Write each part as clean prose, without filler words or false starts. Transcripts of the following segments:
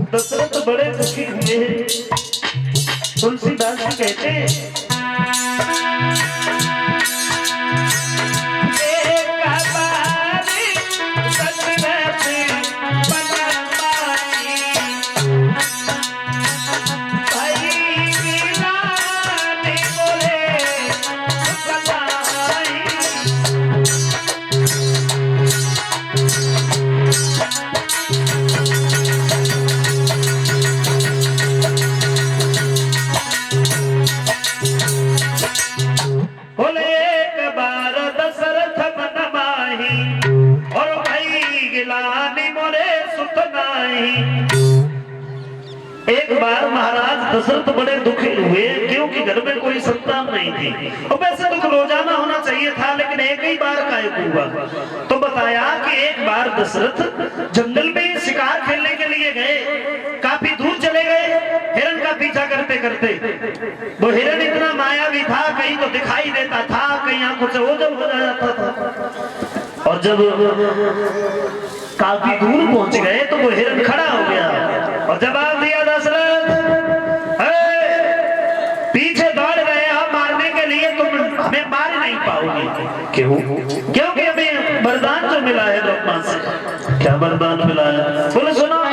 दशरथ बड़े दुखी हुए हैं। तुलसीदास जी कहते हैं एक बार महाराज दशरथ बड़े दुखी हुए क्योंकि घर में कोई संतान नहीं थी। और वैसे दुख रोजाना होना चाहिए था लेकिन एक ही बार काहे हुआ। तो बताया कि एक बार दशरथ जंगल में शिकार खेलने के लिए गए, काफी दूर चले गए हिरण का पीछा करते करते। वो हिरण इतना मायावी था, कहीं तो दिखाई देता था, कहीं आंखों से ओझल हो जाता था। और जब काफी दूर पहुंच गए तो वो हिरण खड़ा हो गया और जवाब दिया, दशरथ पीछे दौड़ रहे हो मारने के लिए, तुम हमें मार नहीं पाओगे। क्यों? क्योंकि हमें वरदान जो मिला है ब्रह्मा से। क्या वरदान मिला है? बोले सुनो।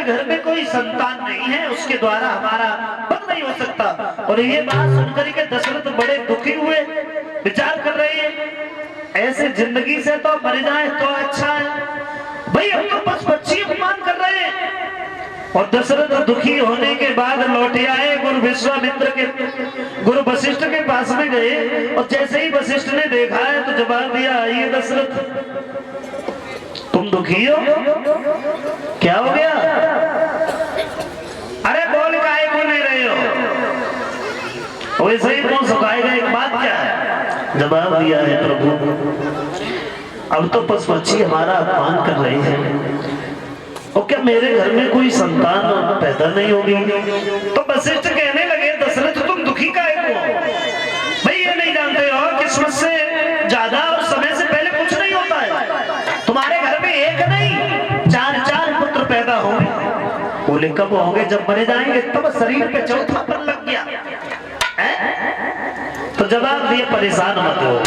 घर में कोई संतान नहीं है उसके द्वारा हमारा वध नहीं हो सकता। और ये बात सुनकर के दशरथ बड़े दुखी हुए, विचार कर रहे हैं ऐसे जिंदगी से तो मर जाए तो अच्छा है। भाई हम तो बस बच्ची अपमान कर रहे हैं। और दशरथ दुखी होने के बाद लौट आए गुरु विश्वामित्र के, गुरु वशिष्ठ के पास में गए। और जैसे ही वशिष्ठ ने देखा है तो जवाब दिया, आइए दशरथ तुम दुखी हो, क्या हो गया? अरे बोल काहे को नहीं रहे हो? वैसे ही कौन सुखाएगा, एक बात क्या है? जवाब दिया है, प्रभु अब तो पशु पक्षी हमारा अपमान कर रहे हैं और क्या मेरे घर में कोई संतान पैदा नहीं होगी? तो वशिष्ठ कहने लगे, दशरथ तुम दुखी काहे को? भाई ये नहीं जानते हो किस्मत से ज्यादा और समय से पहले कुछ नहीं होता है। तुम्हारे घर में एक नहीं चार चार पुत्र पैदा होंगे। बोले कब होंगे? जब मरे जाएंगे तब शरीर पे चौथा पर लग गया है? तो जवाब दिए, परेशान मत हो।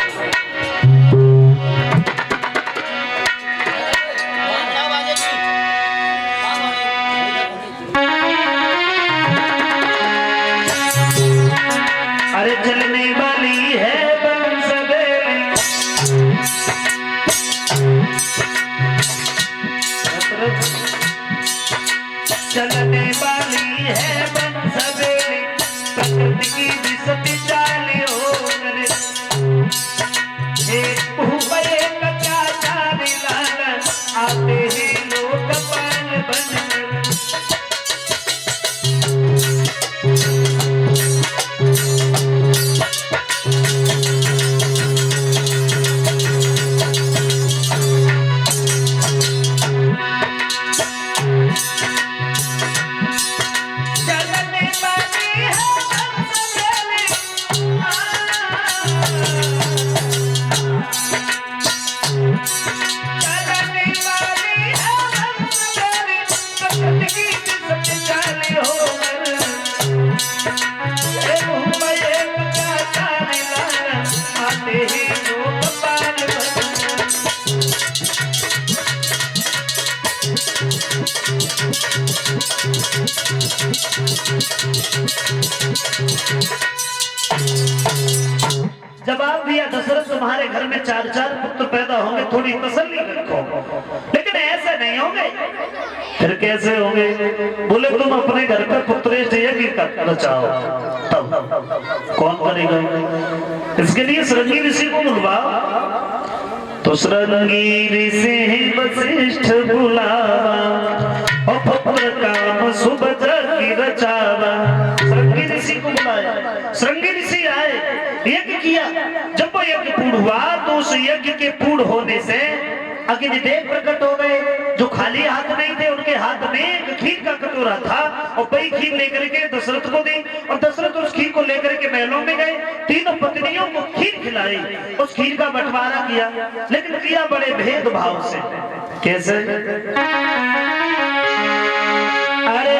अरे चलने वाली है बंसदेवी जवाब दिया दशरथ तुम्हारे घर में 4-4 पुत्र पैदा होंगे, थोड़ी तसल्ली रखो, लेकिन ऐसे नहीं होंगे। फिर कैसे होंगे? बोले तुम अपने घर पे पुत्रेष्ठ यज्ञ रचाओ, तब कौन करेगा? इसके लिए श्रृंगी ऋषि को बुलवाओ। तो श्रृंगी ऋषि वशिष्ठ बुलावा और पुत्र काम सुभद्रा की रचावा। श्रृंगी ऋषि को बुलाया, श्रृंगी ऋषि आए, यज्ञ किया। जब वो यज्ञ पूर्ण हुआ तो उस यज्ञ के पूर्ण होने से अग्निदेव प्रकट हो गए, जो खाली हाथ नहीं थे, उनके हाथ में एक खीर का कटोरा था और वही खीर लेकर के दशरथ को दी और दशरथ उस खीर को लेकर के महलों में गए, तीनों पत्नियों को खीर खिलाई, उस खीर का बंटवारा किया, लेकिन किया बड़े भेदभाव से। कैसे? अरे